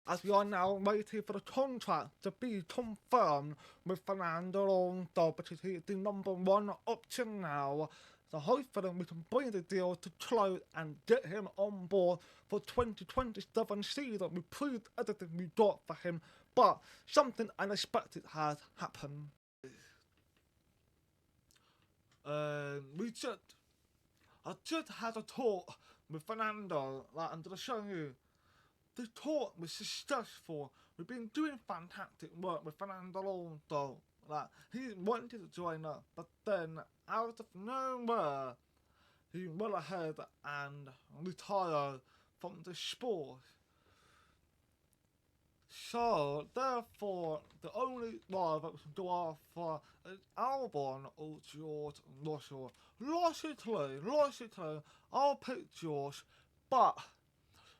as we are now waiting for the contract to be confirmed with Fernando Alonso, because he is the number one option now. So hopefully we can bring the deal to close and get him on board for 2027 season. We proved everything we got for him, but something unexpected has happened. I just had a talk with Fernando, like I'm gonna show you. The talk was successful. We've been doing fantastic work with Fernando Alonso. Like, he wanted to join us, but then out of nowhere, he went ahead and retired from the sport. So, therefore, the only driver we can go after is Albon or George Russell. Logically, I'll pick George, but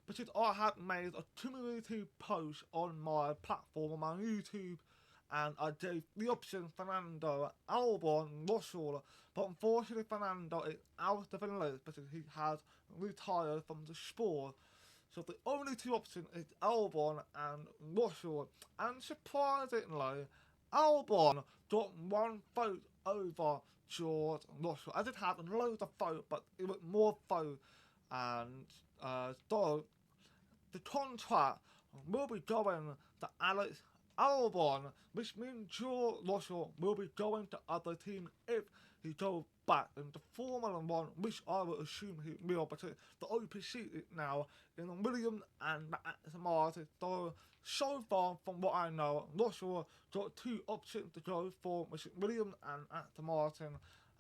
because I have made a community post on my platform, on my YouTube, and I gave the option Fernando, Albon, Russell, but unfortunately Fernando is out of the list because he has retired from the sport. So the only two options is Albon and Russell, and surprisingly, Albon got one vote over George Russell. I did have loads of votes, but it was more votes, and so the contract will be going to Alex Albon, which means George Russell will be going to other teams if he goes back into Formula 1, which I would assume he will, because the OPC is now in Williams and Aston Martin. So far, from what I know, Russell got two options to go for, which is Williams and Aston Martin,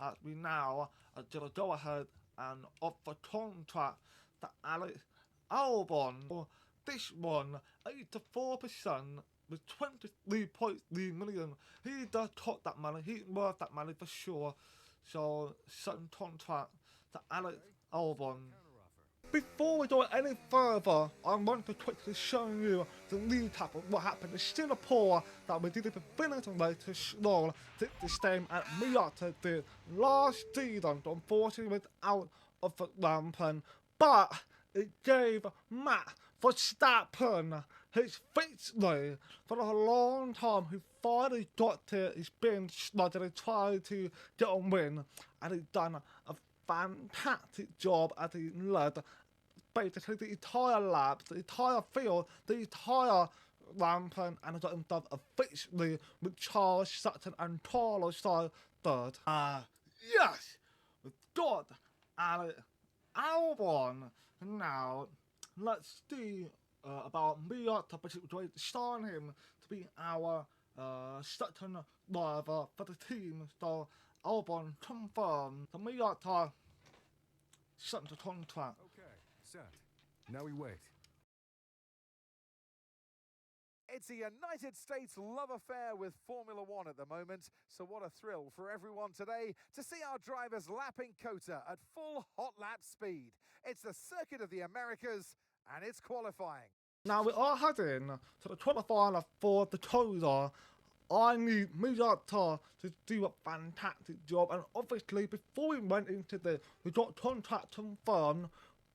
as we now are going to go ahead and offer contract to Alex Albon. This one, 84% with 23.3 million. He does top that money, he's worth that money for sure. So, certain contract to Alex Albon. Before we go any further, I want to quickly show you the recap of what happened in Singapore that we didn't finish away to Stroll did the same at Miata did last season, unfortunately without of the rampant, but it gave Matt Verstappen his victory for a long time. He finally got to, he's been struggling, trying to get a win, and he's done a fantastic job as he led basically the entire lap, the entire field, the entire rampant, and he got himself a victory with Charles Sutton and Carlos Sainz third. Yes! We've got Alex Albon. Now, let's see about Miata, but we're going to sign him to be our Sutton driver for the team. So, Albon confirmed the Miata Sutton contract. Okay, set. Now we wait. It's a United States love affair with Formula One at the moment, so what a thrill for everyone today to see our drivers lapping COTA at full hot lap speed. It's the Circuit of the Americas, and it's qualifying. Now we are heading to the qualifier for the COTA. I need Miata to do a fantastic job, and obviously before we went into this, we got contract confirmed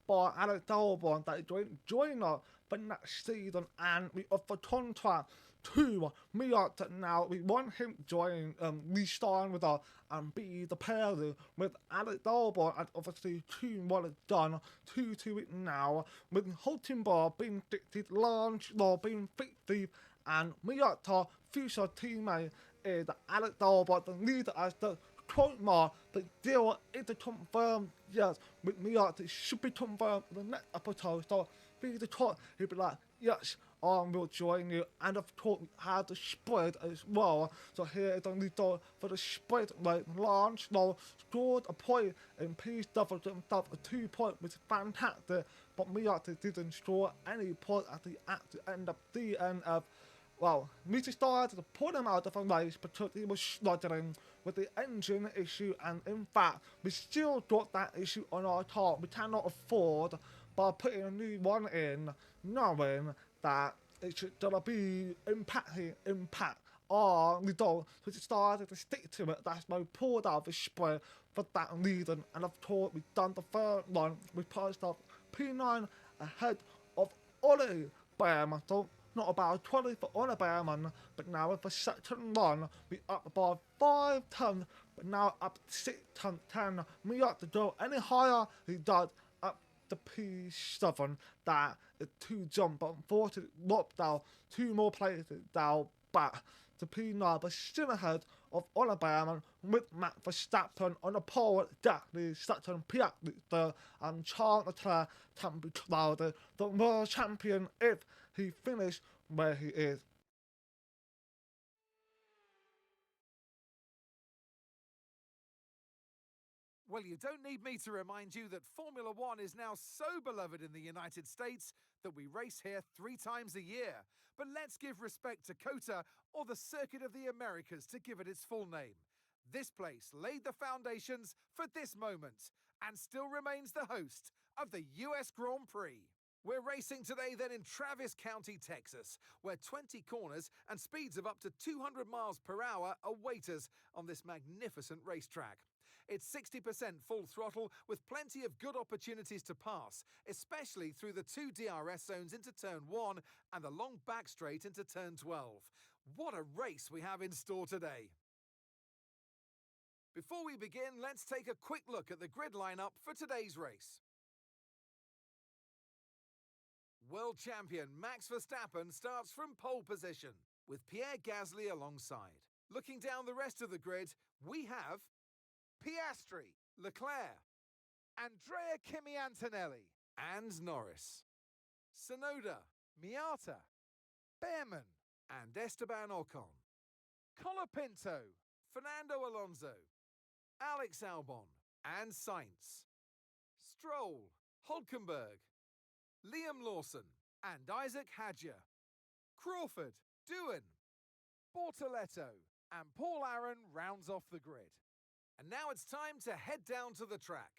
by Alex Albon that he's going to join us for next season, and we offer contract to Miata now. We want him to join, re-sign with us and be the pairing with Alex Albon, and obviously Team 1 is done, 2 to it now, with Hulkenberg being dictated, Lance Law being 50, and Miata, future teammate, is Alex Albon, the leader as the Kontmar. The deal is confirmed, yes, with Miata. It should be confirmed in the next episode. So, be the talk, he'll be like, yes, I will join you. And of course, we have the spread as well. So, here is the result for the spread rate. Lance Stroll scored a point in P7 to himself, a 2 point, which is fantastic. But Miata didn't score any points at the end of DNF. Well, we decided to put him out of the race because he was struggling with the engine issue, and in fact, we still got that issue on our car. We cannot afford by putting a new one in, knowing that it's gonna be impact our result. So we decided to stick to it. That's why we pulled out the spread for that reason. And of course, we've done the third one. We placed up P9 ahead of Ollie Bam. So not about 20 for Honor Bearman, but now for section 1, we up by 5 tons, but now up 6 tons 10. We have to go any higher, he does up the P7, that is 2 jump, but unfortunately dropped down 2 more places down back to P9, but still ahead of Honor Bearman with Max Verstappen on the pole, exactly section P at the third, and Charles Leclerc can be clouded the world champion if he finished where he is. Well, you don't need me to remind you that Formula One is now so beloved in the United States that we race here 3 times a year. But let's give respect to COTA, or the Circuit of the Americas, to give it its full name. This place laid the foundations for this moment and still remains the host of the US Grand Prix. We're racing today then in Travis County, Texas, where 20 corners and speeds of up to 200 miles per hour await us on this magnificent racetrack. It's 60% full throttle with plenty of good opportunities to pass, especially through the 2 DRS zones into turn 1 and the long back straight into turn 12. What a race we have in store today. Before we begin, let's take a quick look at the grid lineup for today's race. World champion Max Verstappen starts from pole position, with Pierre Gasly alongside. Looking down the rest of the grid, we have Piastri, Leclerc, Andrea Kimi Antonelli, and Norris, Sonoda, Miata, Bearman, and Esteban Ocon, Colapinto, Fernando Alonso, Alex Albon, and Sainz, Stroll, Hulkenberg, Liam Lawson, and Isaac Hadjar, Crawford, Doohan, Bortoletto, and Paul Aaron rounds off the grid. And now it's time to head down to the track.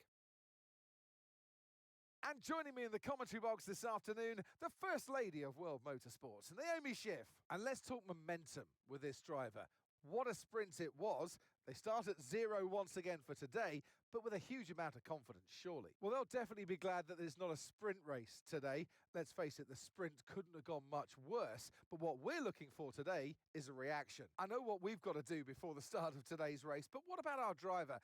And joining me in the commentary box this afternoon, the First Lady of World Motorsports, Naomi Schiff. And let's talk momentum with this driver. What a sprint it was. They start at 0 once again for today, but with a huge amount of confidence, surely. Well, they'll definitely be glad that there's not a sprint race today. Let's face it, the sprint couldn't have gone much worse, but what we're looking for today is a reaction. I know what we've got to do before the start of today's race, but what about our driver?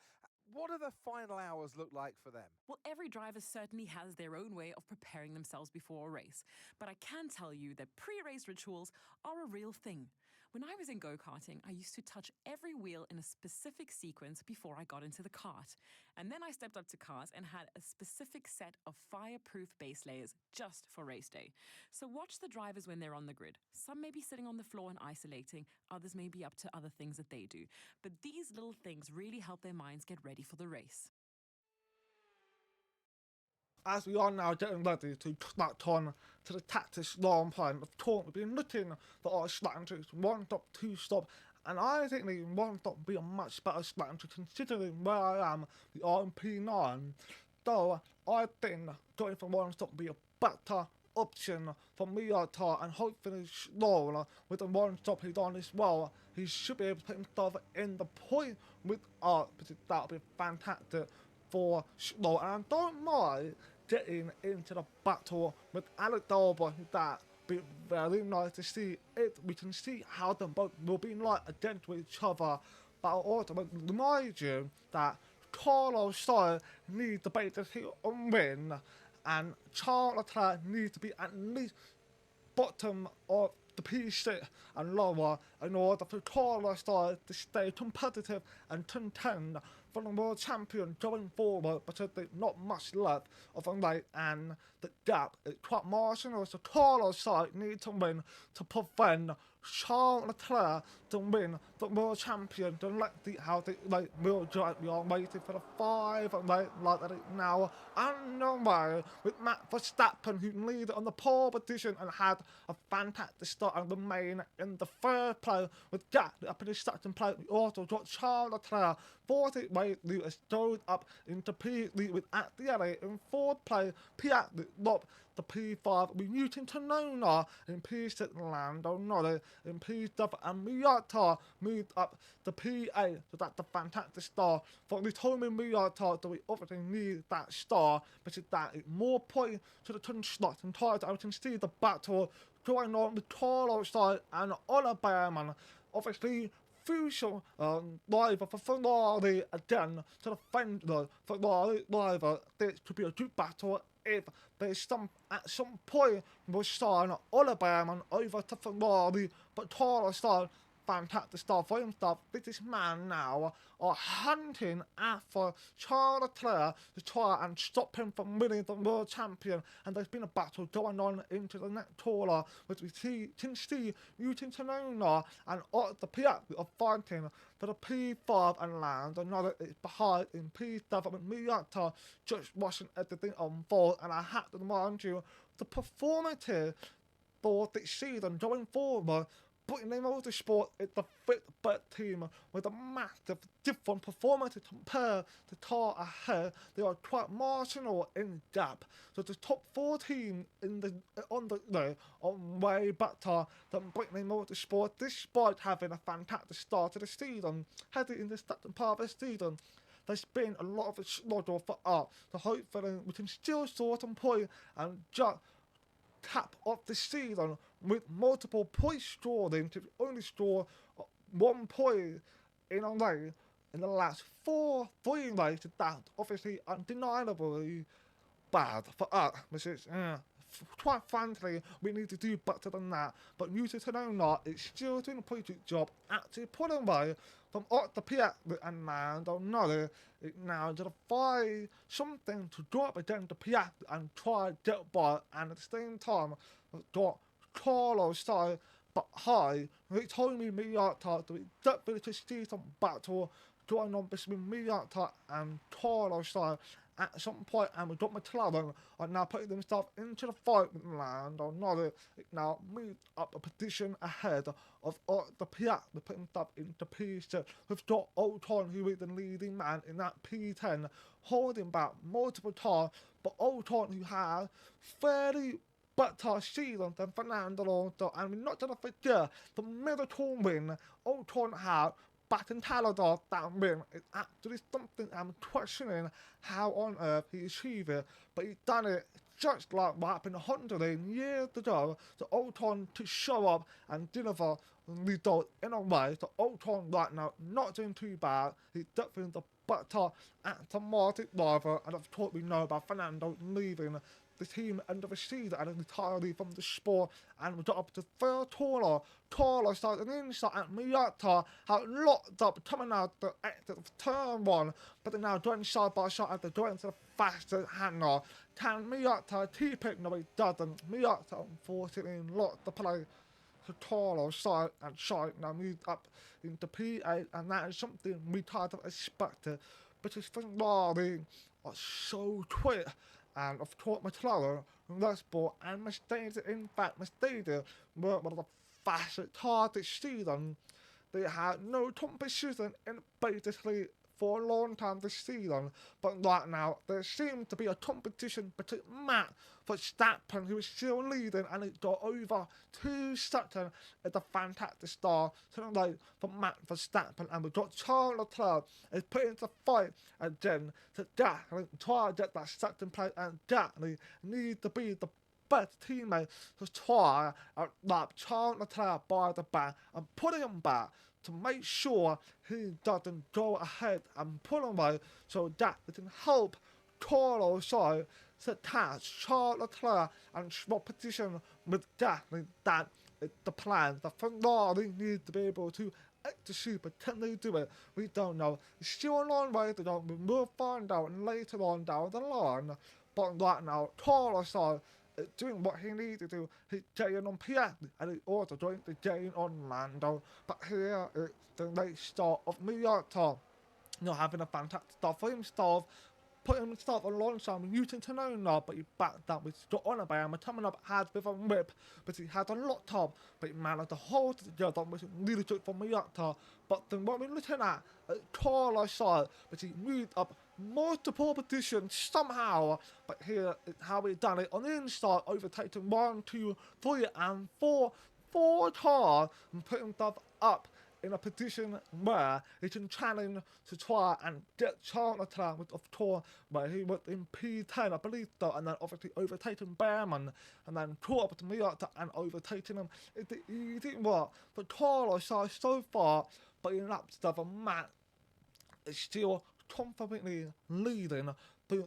What do the final hours look like for them? Well, every driver certainly has their own way of preparing themselves before a race, but I can tell you that pre-race rituals are a real thing. When I was in go-karting, I used to touch every wheel in a specific sequence before I got into the kart. And then I stepped up to cars and had a specific set of fireproof base layers just for race day. So watch the drivers when they're on the grid. Some may be sitting on the floor and isolating, others may be up to other things that they do. But these little things really help their minds get ready for the race. As we are now getting ready to connect on to the tactics long plan, of course we've been looking for our strategies, 1 stop, 2 stop, and I think the 1 stop would be a much better strategy considering where I am, the RMP9. Though I think going for 1 stop would be a better option for Miata, and hopefully Stroll with the 1 stop he's on as well, he should be able to put himself in the point with art, because that would be fantastic for Stroll. And I don't mind getting into the battle with Alex Albon. That be very nice to see it. We can see how them both will be like against each other. But I also want to remind you that Carlos Sainz needs to basically win, and Charles Leclerc needs to be at least bottom of the P6 and lower in order for Carlos Sainz to stay competitive and contend for the world champion going forward, because there's not much left of the race and the gap is quite marginal. So Carlos Sainz needs to win to prevent Charles Leclerc to win the world champion. Then let's see how the race will go. We are waiting for the 5 race like that now underway with Max Verstappen, who leaded on the pole position and had a fantastic start and remain in the 3rd place with Gasly up in the 2nd place. We also got Charles Leclerc 40 race leaders goes up into P3 with Adriani in 4th place. Piastri dropped the P5 with Newton Tonona in P6, Lando Norris in P7, and Miata moved up to P8. So that's a fantastic star for the Tommy Miata. So we obviously need that star, because that is more points to the construction tires. I can see the battle going on the Toro side and Oliver Bearman. Obviously, future driver for Ferrari again to defend the Ferrari driver. This could be a good battle if there's at some point we'll sign Oliver Bearman over to Ferrari, but Toro side, fantastic stuff for him stuff. This man now are hunting after Charles Leclerc to try and stop him from winning the world champion, and there's been a battle going on into the next tour, which we can see Newton Tanona and Otto Piat are fighting for the P5 and land. Another is behind in P7 with Miata just watching everything unfold, and I have to remind you the performance here for this season going forward. Brittany Motorsport is the fifth best team with a massive different performance compared to tar ahead. They are quite marginal in gap. So the top 4 teams are way better than Brittany Motorsport, despite having a fantastic start to the season. Heading in the second part of the season, there's been a lot of a struggle for us. So hopefully we can still sort some point and just cap of the season with multiple points scored to only score 1 point in a race in the last 3 races. That's obviously undeniably bad for us, which is quite frankly, we need to do better than that. But Newton Tanona is still doing a pretty good job actually pulling away from Otto Piat and Fernando Alonso. It now to find something to drop against the Piat and try to get by, and at the same time got Carlos started but high. He told me Miata to definitely to see some battle going on between Miata and Carlos started at some point, and we got McLaren are now putting themselves into the fight with Lando Norris. It now moved up a position ahead of the Piat. They're putting themselves into P6. We've got Ocon, who is the leading man in that P10, holding back multiple times, but Ocon, who has fairly better season than Fernando Alonso, and we're not going to forget the miracle win Ocon had back in Canada. That win is actually something I'm questioning how on earth he achieved it, but he's done it just like what happened 100 years ago. So Ocon to show up and deliver result in a way. So Ocon right now not doing too bad. He's definitely the better Aston Martin driver, and of course we know about Fernando leaving the team end of the season and entirely from the sport, and we got up to third corner. Carlos started inside, and Miata had locked up coming out the exit of turn 1, but they're now going side by side as they're going to the fastest hanger. Can Miata keep it? No, he doesn't. Miata unfortunately locked the play to Carlos side and side, now moved up into P8, and that is something we kind of expected, because Ferrari are so quick. And of course McLaren, Red Bull and Mercedes, in fact Mercedes were one of the fastest cars this season. They had no competition in basically for a long time this season, but right now there seems to be a competition between Max Verstappen, who is still leading, and it got over 2 seconds at the fantastic start tonight for Max Verstappen, and we've got Charles Leclerc is putting the fight again to definitely try to get that second place, and definitely need to be the best teammate to try and lap Charles Leclerc by the back and putting him back to make sure he doesn't go ahead and pull away, so that it can help Carlos Sainz to catch Charles Leclerc and swap position with definitely that is the plan. The Ferrari need to be able to execute, but can they do it? We don't know. It's still a long way to go. We'll find out later on down the line, but right now Carlos Sainz doing what he needs to do. He's getting on Piat and he's also doing the getting on Lando. But here is the late start of Miata. Having a fantastic start for himself, putting himself alongside Newton Tanona, but he backed up with Scott Onabama coming up hard with a whip, but he had a lot of, but he managed to hold it together, which is really good for Miata. But then what we're looking at Carlos Sainz, but he moved up multiple positions somehow, but here is how he done it on the inside, overtaking 1, 2, 3 and 4 cars and putting himself up in a position where he can challenge to try and get Charles Leclerc with of tour where he was in P10, I believe so, and then obviously overtaking Behrman and then caught up to Miata and overtaking him. It's the easy work for Carlos so far, but in laps of Matt is still confidently leading the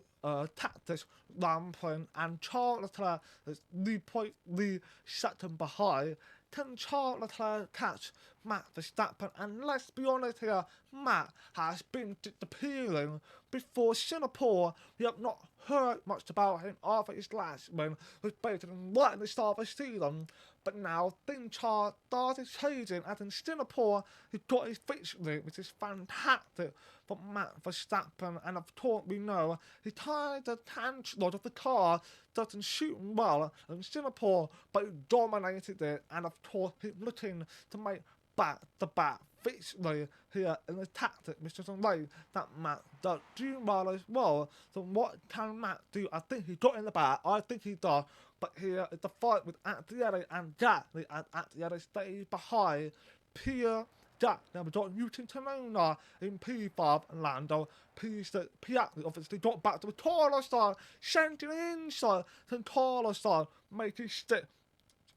Texas Grand Prix, and Charles Leclerc is the second behind. Can Charles Leclerc catch Matt Verstappen? And let's be honest here, Matt has been disappearing before Singapore. We have not heard much about him after his last win, was basically right in the start of the season. But now things are started changing, as in Singapore, he got his victory, which is fantastic for Matt Verstappen. And of course, we know he tied the tank of the car, doesn't shoot well in Singapore, but he dominated it. And of course, he's looking to make back-to-back victory here in the tactic, which is a way that Matt does do well as well. So what can Matt do? I think he got in the back, I think he does, but here is the fight with Antieri and Gasly, and Antieri stays behind Pierre Gasly. Now we've got Newton Tanona in P5 and Lando P6. Piastri obviously got back to the Carlos side, sending inside to Carlos side, making stick.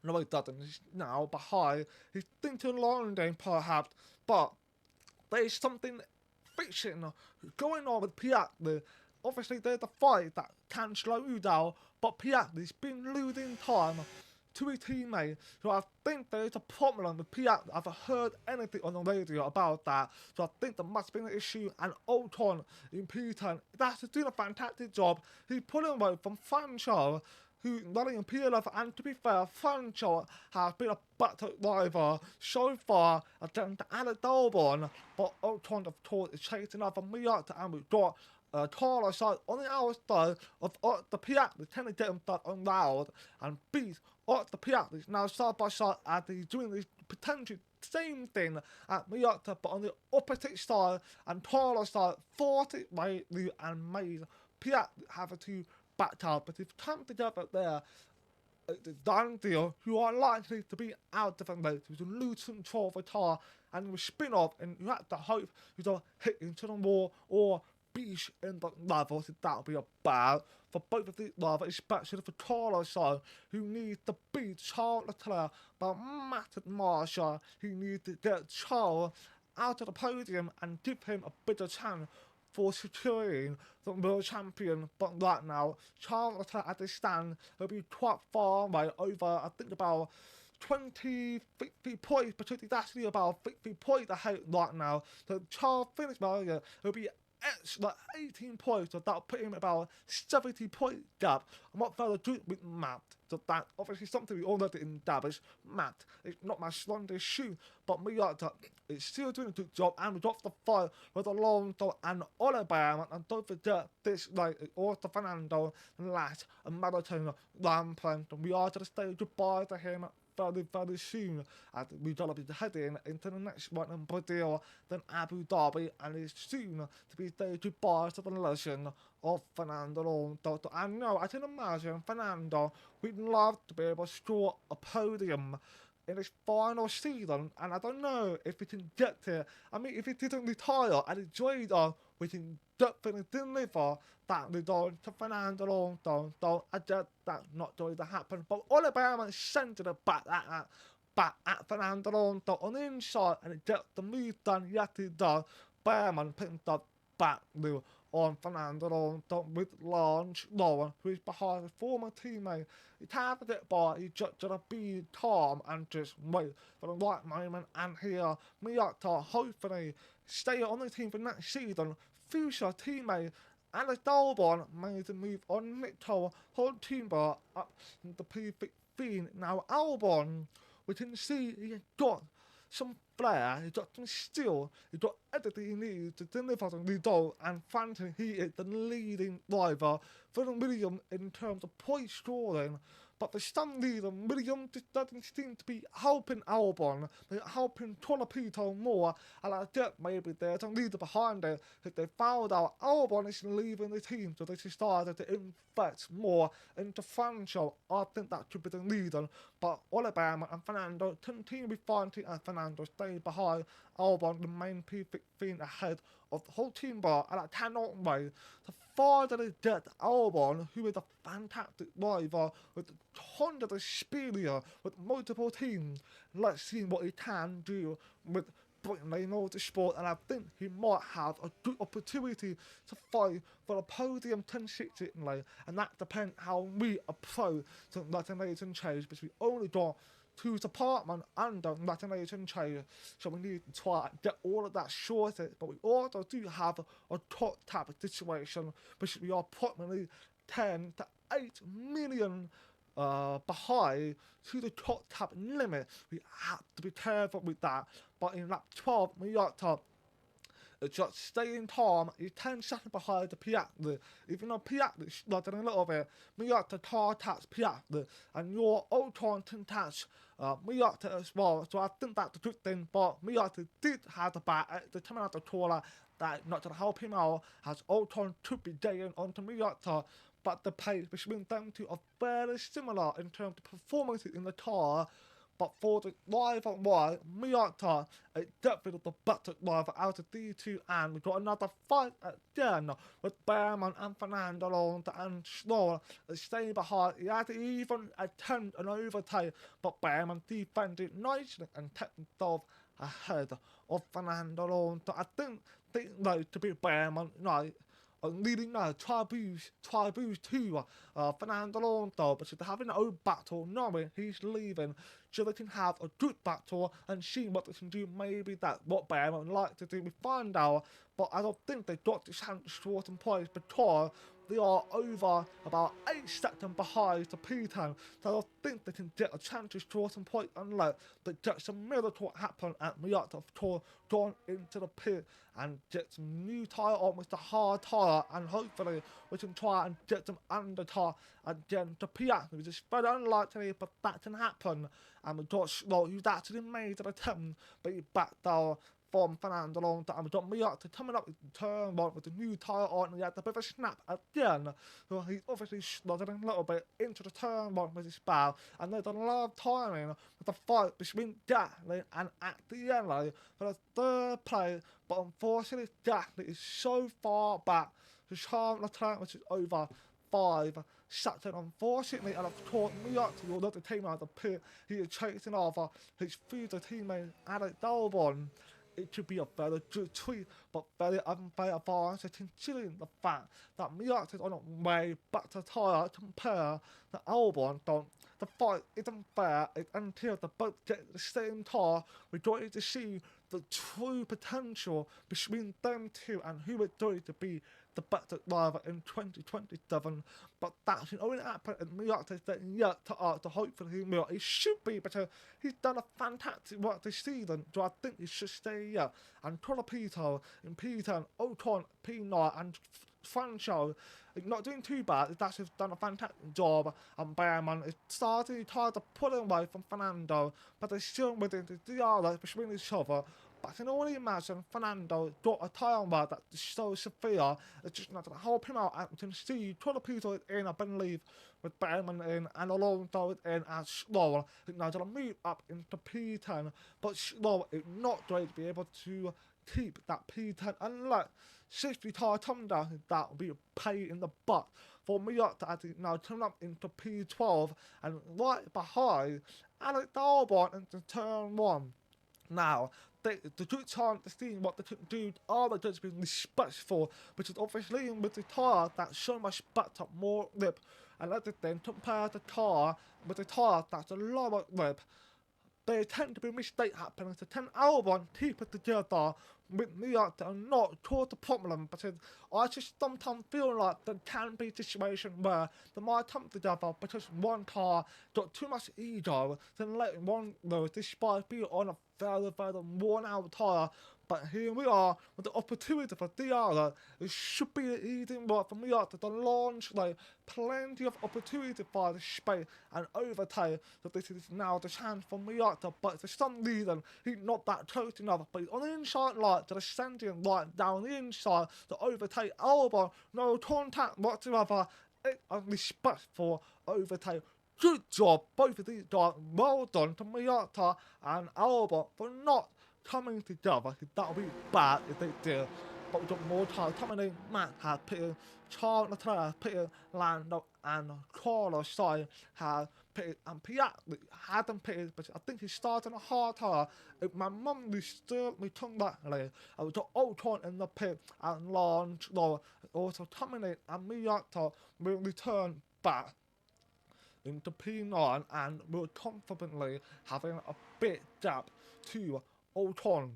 No, he doesn't. He's now behind. He's thinking London, perhaps, but there's something fiction going on with Piastri. Obviously, there's a fight that can slow you down, but Piastri's been losing time to his teammate. So I think there's a problem with Piastri. I've heard anything on the radio about that. So I think there must be an issue. And Ocon in P10, that's doing a fantastic job. He's pulling away from Francho, who's running in P11, and to be fair, Francho has been a better driver so far against Alex Albon, but Ocon, of course, is chasing after Miata, and we've got Carlos on the outside of the Piastri, trying to get him back around and beat the Piastri now side by side, as he's doing this potentially same thing at Miata, but on the opposite side, and Carlos side 40 lately and made Piastri have to back out, but if come together there, it's a done deal. You are likely to be out of the race, you will lose control of the car, and you will spin off, and you have to hope you don't hit into the wall or beach in the level, so that would be a bad for both of these drivers, especially for Carlos side, who needs to beat Charles Leclerc, but Matt Marshall, he needs to get Charles out of the podium and give him a better chance for securing the world champion. But right now, Charles Leclerc at the stand will be quite far away, over I think about 20, 50 points, but it's actually about 50 points ahead right now. So Charles finished by will be extra 18 points, so that'll put him about 70 point gap. I'm not further do with Matt, so that obviously something we all know in Dabbers. Matt is not my strongest shoe, but Miata is still doing a good job, and we got the fight with Alonso and Oliver, and don't forget this night is also Fernando last a marathon Rampant, and we are to say goodbye to him very soon, as we're going to be heading into the next one in Brazil, then Abu Dhabi, and it's soon to be saying goodbye to the legend of Fernando Alonso. I know, I can imagine Fernando would love to be able to score a podium in his final season, and I don't know if he can get there. I mean, if he didn't retire and enjoy it, we can definitely deliver that result to Fernando Alonso. So I guess that's not going to happen. But Oliver sent it back at Fernando Alonso on the inside, and it gets the move done. Yes, he does. Behrman picked up back new on Fernando Alonso with Lance Lauren, who is behind his former teammate. He tapped it by, he just gonna be calm and just wait for the right moment. And here, Miata hopefully stay on the team for next season. Future teammate Alex Albon made the move on Nico Hulkenberg up the P15. Now Albon, we can see he got some flair, he got some skill, he got everything he needs to deliver the result, and frankly he is the leading driver for the Williams in terms of point scoring. But for some reason, Williams just doesn't seem to be helping Albon. They're helping Tolopito more, and I guess maybe there's a reason behind it. If they found out Albon is leaving the team, so they decided to invest more into Francho. I think that could be the reason. But Oliver and Fernando continue to be fighting, and Fernando stays stay behind Albon, the main perfect thing ahead of the whole team bar, and I cannot wait to finally get Albon, who is a fantastic driver with tons of experience with multiple teams. Let's see what he can do with Britain Motorsport, and I think he might have a good opportunity to fight for a podium consistently, and that depends how we approach the Latin change, because we only got 2 departments under Latin change, so we need to try and get all of that sorted, but we also do have a top tab situation, because we are approximately 10 to 8 million behind to the top tab limit. We have to be careful with that. But in lap 12, we got to just stay in time. He's 10 seconds behind the Piastri. Even though Piastri slotted a little bit, we got to tar tax Piastri, and your Ultron can tax Miata as well. So I think that's a good thing. But Miata did have the back at the time of the taller that not to help him out, as Ultron could be getting onto Miata. But the pace between them two are very similar in terms of performances in the car. But for the driver one, Miata is definitely the better driver out of these two, and we've got another fight again with Behrman and Fernando Alonso, and Schnorr is staying behind. He had to even attempt an overtake, but Behrman defended nicely and kept himself ahead of Fernando Alonso. I think they know to be Behrman, right? Leading now, Tribus to Fernando Alonso, but they're having an own battle, knowing he's leaving, so they can have a good battle and see what they can do. Maybe that's what Behrman would like to do. We find out, but I don't think they got this chance short in place, because they are over about 8 seconds behind the P10, so I don't think they can get a chance to short in place unless they get some miracle happen at Miata for going into the pit and get some new tyre on with the hard tyre, and hopefully we can try and get them under tyre again to Piastri, which is very unlikely, but that can happen. And we got Slow, who's actually made an attempt, but he backed down from Fernando Alonso, and we got Miata coming up with turn 1 with the new tyre on, and he had a bit of a snap again. So he's obviously slotted a little bit into the turn 1 with his bow, and there's a lot of timing with the fight between Gasly and Actiello for the third place, but unfortunately Gasly is so far back to Charles Leclerc, which is over 5 seconds. Unfortunately, and of course Miata will not the team out of the pit. He is chasing over his future teammate Alex Albon. It could be a very good tweet, but very unfair advantage, considering the fact that Miata is on a way back to tyre compared to Albon. So the fight isn't fair until they both get the same tyre. We're going to see the true potential between them two and who is going to be the better driver in 2027, but that can only happen if Miata is yet to ask to hopefully he will. He should be, because he's done a fantastic work this season, so I think he should stay here. And Colapito in P10, Ocon, P9, and Francho is not doing too bad. He's actually done a fantastic job, and Behrman is starting to try to pull away from Fernando, but they're still within the dialogue between each other. But I can only imagine Fernando got a tyre wear that is so severe, it's just not going to help him out. And we can see Colapito is in, I believe, with Behrman in, and Alonso is in as Slower. He's now going to move up into P10, but Slower is not going to be able to keep that P10 unless safety tyre comes down. That will be a pain in the butt for Miata as he now turn up into P12, and right behind Alex Albon into turn 1. Now, the good time to see what they can do, are they going to be respectful, which is obviously with the tyre that's so much better, more grip, and everything compared to car with the tyre that's a lower grip. They tend to be mistakes happening, so can Albon keep it together with Miata and not cause the problem, because I just sometimes feel like there can be a situation where they might come together because one car got too much ego, then letting one go despite being on a very, very worn out tyre. But here we are with the opportunity for Diallo. It should be an easy work for Miata to launch, like plenty of opportunity for the space and overtake. So this is now the chance for Miata, but for some reason he's not that close enough. But he's on the inside line, to the sending right down the inside to overtake Albon. No contact whatsoever. It's a respectful overtake. Good job, both of these guys. Well done to Miata and Albon for not coming together. That would be bad if they did. But we've got more time coming in. Matt has pitted, Charles Leclerc pitted, Lando and Carlos Sainz has pitted, and Piastri hadn't pitted, but I think he's starting a hard tire. If my mum disturbed me tongue that late, I was got Ocon in the pit and Lance Stroll also coming in, and Miata will return back into P9 and will confidently having a bit gap to Ocon,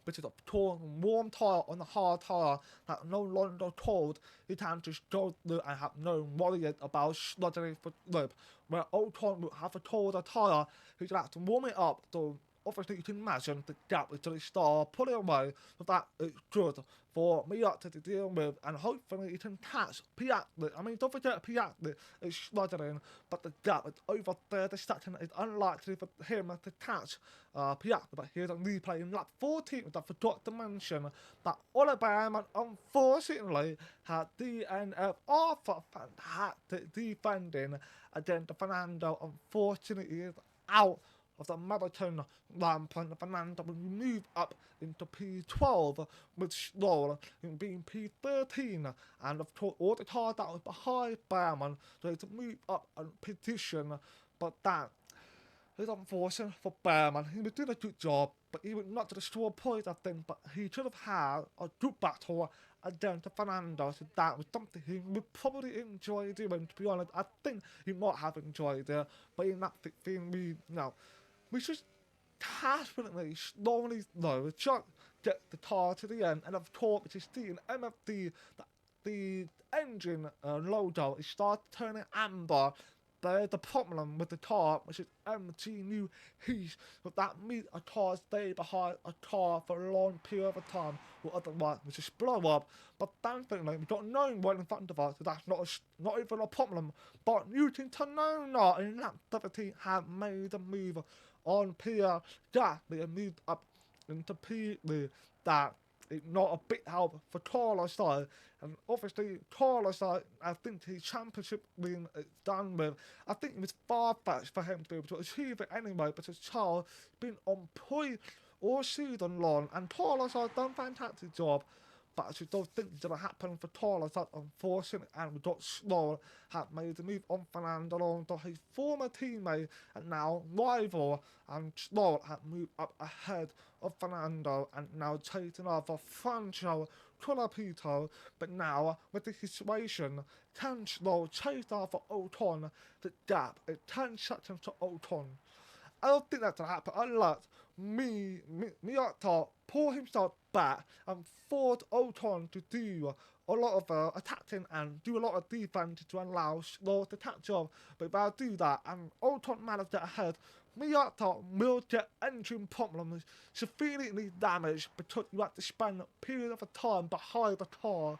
which is a warm tyre on the hard tyre that no longer cold. You can just go through and have no worry about slugging for grip. Where Ocon will have a colder tyre, he's going to have to warm it up. So obviously you can imagine the gap is going to start pulling away, so that is good for Miata to deal with, and hopefully he can catch Piastri. I mean, don't forget Piastri is slugging, but the gap is over 30 seconds. It's unlikely for him to catch Piastri, but here's a replay in lap 14. I forgot to mention that Oliver Baumann unfortunately had DNF after fantastic defending against Fernando. Unfortunately, is out of the marathon ramp, and Fernando will move up into P12 with Stroll in being P13, and of course all the cars that was behind Baumann so to move up a position, but that is unfortunate for Baumann. He was doing a good job, but he would not to destroy points, I think, but he should have had a good battle against Fernando, so that was something he would probably enjoy doing, to be honest. I think he might have enjoyed it, but in that thing we should confidently, slowly, just get the car to the end, and of course, which is the MFD, the engine logo is starting to turn amber. There's the problem with the car, which is MG new heat, but that means a car stay behind a car for a long period of time, or otherwise we just blow up. But thankfully, we've got no one in front of us, so that's not even a problem. But Newton Tanona in lap 17 have made a move on Pierre Gasly and moved up into P3. That is not a big help for Carlos Sainz, and obviously Carlos Sainz, I think his championship win is done with. I think it was far-fetched for him to be able to achieve it anyway, because Charles has been on point all season long, and Carlos Sainz done a fantastic job. But I just don't think it's going to happen for Carlos Sainz, unfortunately, and we got Stroll had made the move on Fernando Alonso, his former teammate and now rival, and Stroll had moved up ahead of Fernando and now chasing after Franco Colapito. But now, with the situation, can Stroll chase after Ocon? The gap is 10 seconds to Ocon. I don't think that's going to happen unless Miata pull himself back and force Ocon to do a lot of attacking and do a lot of defense to allow Stroll to catch up. But if I do that and Ocon manages to get ahead, Miata will get engine problems severely damaged because you have to spend a period of time behind the car.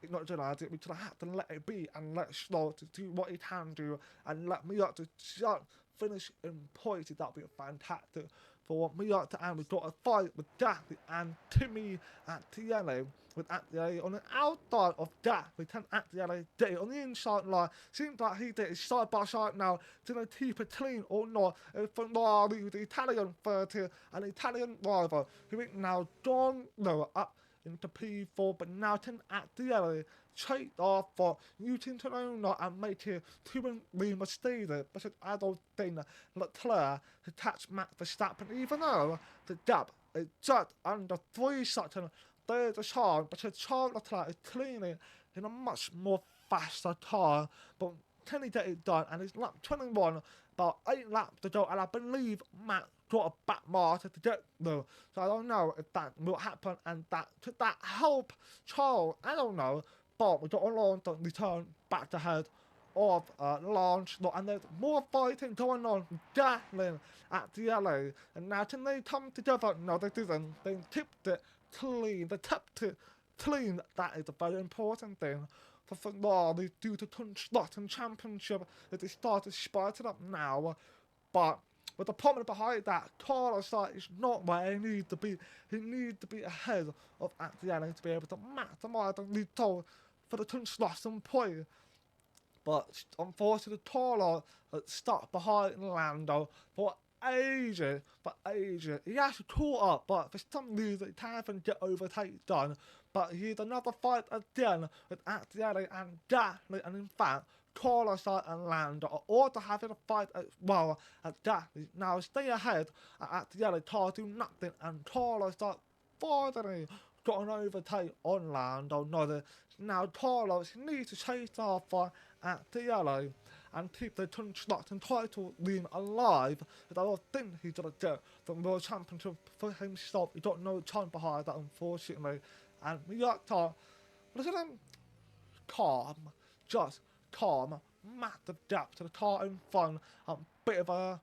It's not good idea. We just have to let it be and let Stroll to do what he can do and let Miata just finish in points. That would be fantastic for Miata. And we've got a fight with Gasly and Kimi Attielli, with Attielli on the outside of Gasly. Can Attielli get it on the inside line? Seems like he did it side by side now. Did they keep it clean or not? Ferrari, the Italian 30 and the Italian rival, who is now gone up into P4, but now can Attielli chase off for Newton Tanona and make it 2-3 Mercedes, because I don't think Leclerc to catch Max Verstappen, even though the gap is just under 3 seconds. There's a chance, because Charles Leclerc is clearly in a much more faster car, but can he get it done? And it's lap 21, about 8 laps to go, and I believe Max got a back marker to get there. So I don't know if that will happen, and could that help Charles? I don't know. But we got Alonso return back to head of launch, and there's more fighting going on with Gasly at the LA. And now can they come together? No, they didn't. They tipped it clean. They tipped it clean. That is a very important thing for Ferrari due to construction championship that they started spiking up now. But with the problem behind that, Carlos Sainz is not where he needs to be. He needs to be ahead of Attielli to be able to maximise the lead for the construction point. But unfortunately, Carlos stuck behind Lando for ages, for ages. He actually caught up, but for some reason, he can't get overtaken. But he had another fight again with Actielli and Datley, and in fact, Carlos and Lando are also having a fight as well as Datley. Now, stay ahead at Actielli, can't do nothing, and Carlos finally got an overtake on Lando Norris. Now, Carlos needs to chase after Actielli and keep the construction title lean alive. But I don't think he's gonna get the World Championship for himself. He got no time behind that, unfortunately. And Miyata, look at him, calm, just calm, massive gap to the car in front, a bit of a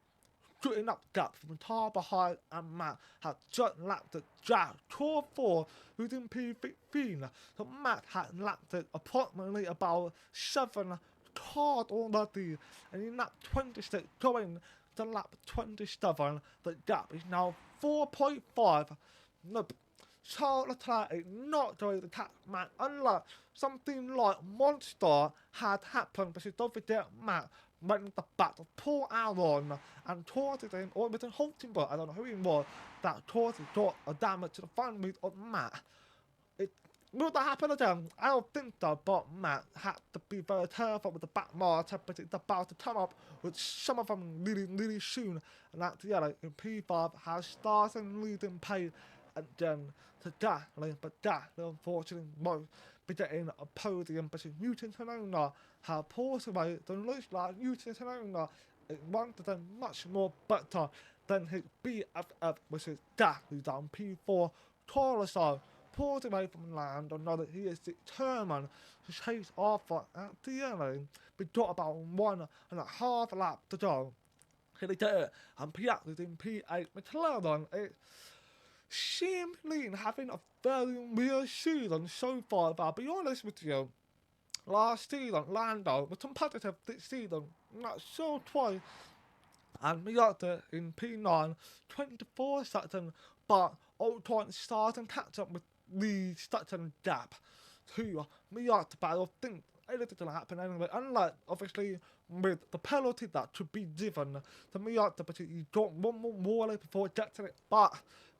shooting up gap from the car behind, and Matt had just lapped it Jack 2-4 within P15. So Matt had lapped it approximately about 7 cars already, and he lapped 26 going to lap 27. The gap is now 4.5. Nope. Charles Leclerc is not going to catch Matt unless something like Monster had happened, because don't forget Matt went in the back of Paul Aaron and caused him, or with Hulkenberg, I don't know who he was, that caused a damage to the front wheel of Matt. Will that happen again? I don't think so, but Matt had to be very careful with the back motor, but it's about to come up with some of them really soon. And that yellow in P5 has started leading pace again to Datley, but Datley unfortunately won't be getting a podium, but Newton Tanona have paused away. It looks like Newton Tanona is one of them much more better than his BFF, which is Datley down P4. Torreson pulled away from Lando, know that he is determined to chase after at the end. We got about 1.5 laps to go. Here they get it, and Piastri in P8. McLaren is simply having a very weird season so far. But I'll be honest with you, last season Lando was competitive this season, not so twice. And Piastri in P9, 24 seconds, but Ocon starting catch up with the second gap to Piastri. But I don't think anything's going to happen anyway, unlike obviously with the penalty that should be given to Piastri, but he got one more before getting it. But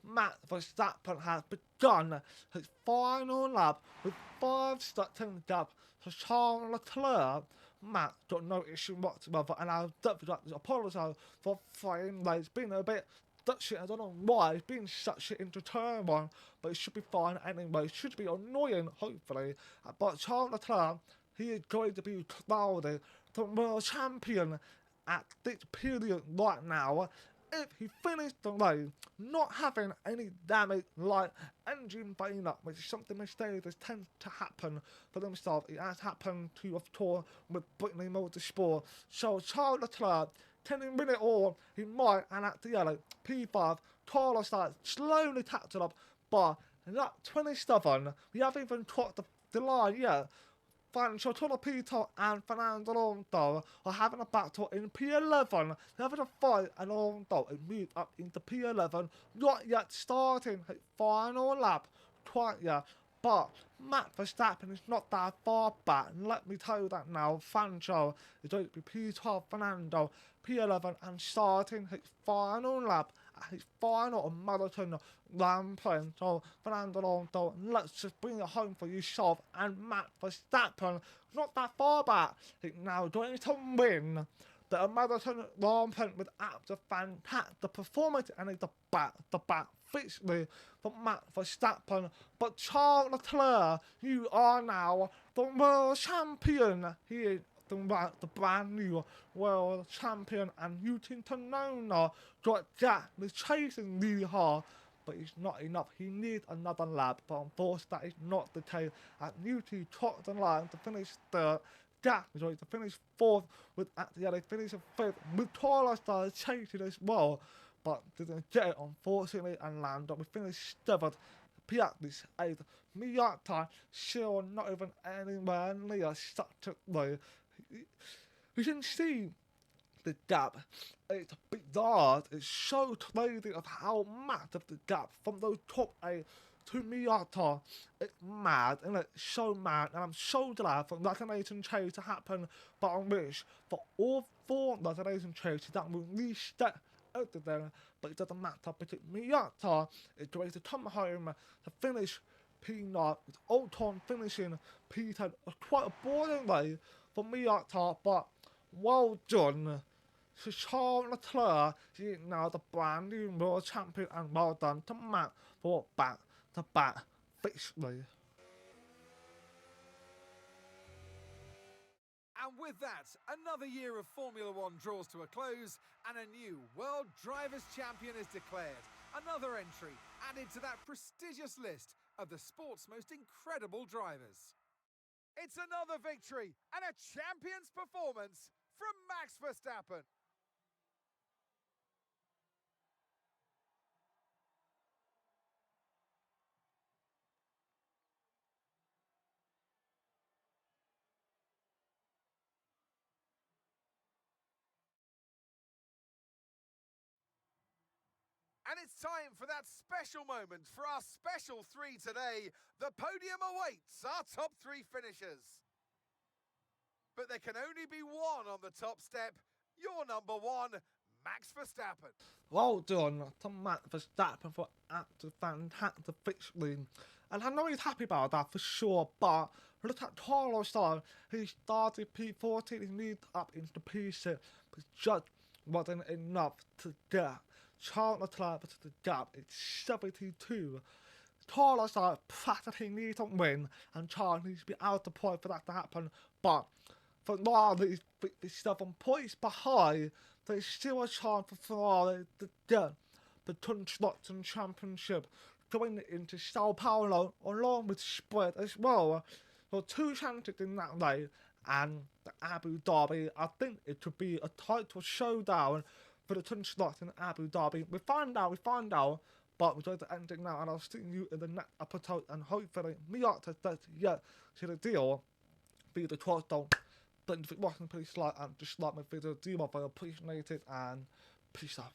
Max Verstappen has begun his final lap with 5 seconds gap to Charles Leclerc. Matt got no issue whatsoever, and I'll definitely apologise for saying that it's been a bit that shit. I don't know why it's been such shit into turn 1, but it should be fine anyway. It should be annoying, hopefully. But Charles Leclerc, he is going to be clouded the world champion at this period right now. If he finished the race not having any damage like engine failure, which is something Mercedes tends to happen for themselves. It has happened to, of course, with Brittany Motorsport. So Charles Leclerc, can he win it all? He might, and at the yellow, P5, Carlos starts slowly catching up, but in lap 27, we haven't even caught the line yet. Franco Pito and Fernando Alonso are having a battle in P11. They're having a fight, and Alonso is moved up into P11, not yet starting his final lap quite yet. But Max Verstappen is not that far back, and let me tell you that now. Franco is going to be P12, Fernando P11, and starting his final lap, his final marathon Grand Prix. So Fernando Alonso, let's just bring it home for yourself. And Max Verstappen, not that far back, he's now going to win the marathon Grand Prix with after fantastic performance, and it's the back fixedly for Max Verstappen. But Charles Leclerc, you are now the world champion. He is the brand new world champion, and Newton Tanona got Jack is chasing really hard, but it's not enough. He needs another lap, but unfortunately that is not the case. And Newton topped the line to finish third. Jack is going to finish fourth, with at the end finishing fifth. With Carlos started chasing as well, but didn't get it unfortunately, and Lando we finished seventh. Piastri's eighth. Miata still not even anywhere near such a way. You can see the gap. It's bizarre. It's so crazy of how massive the gap from those top 8 to Miata. It's mad, and it's so mad, and I'm so glad for Latination change to happen, but I wish for all 4 Latination changes that will reset everything, but it doesn't matter because Miata is going to come home to finish P9 with Alton finishing P10. It's quite a boring way for Miata, but well done to Charles Leclerc. He is now the brand new world champion, and well done to Matt for back-to-back victory. And with that, another year of Formula One draws to a close and a new World Drivers' Champion is declared. Another entry added to that prestigious list of the sport's most incredible drivers. It's another victory and a champion's performance from Max Verstappen. And it's time for that special moment for our special three today. The podium awaits our top three finishers. But there can only be one on the top step. Your number one, Max Verstappen. Well done to Max Verstappen for absolutely fantastic victory. And I know he's happy about that for sure, but look at Carlos Sainz. He started P14, he moved up into P6, but just wasn't enough to get Charles Leclerc to the gap. It's 72. Carlos Sainz practically needs to win, and Charles needs to be out the point for that to happen. But Ferrari is 7 points behind. There's still a chance for Ferrari to get the Constructors' Championship going into Sao Paulo along with Spread as well. So 2 chances in that way, and the Abu Dhabi, I think it could be a title showdown for the Constructors in Abu Dhabi. We find out, but we're going to end it now, and I'll see you in the next episode, and hopefully Miata does yet to the deal. Be the cross down. But if you're watching, please like and dislike my video. Do my very appreciate it, and peace out.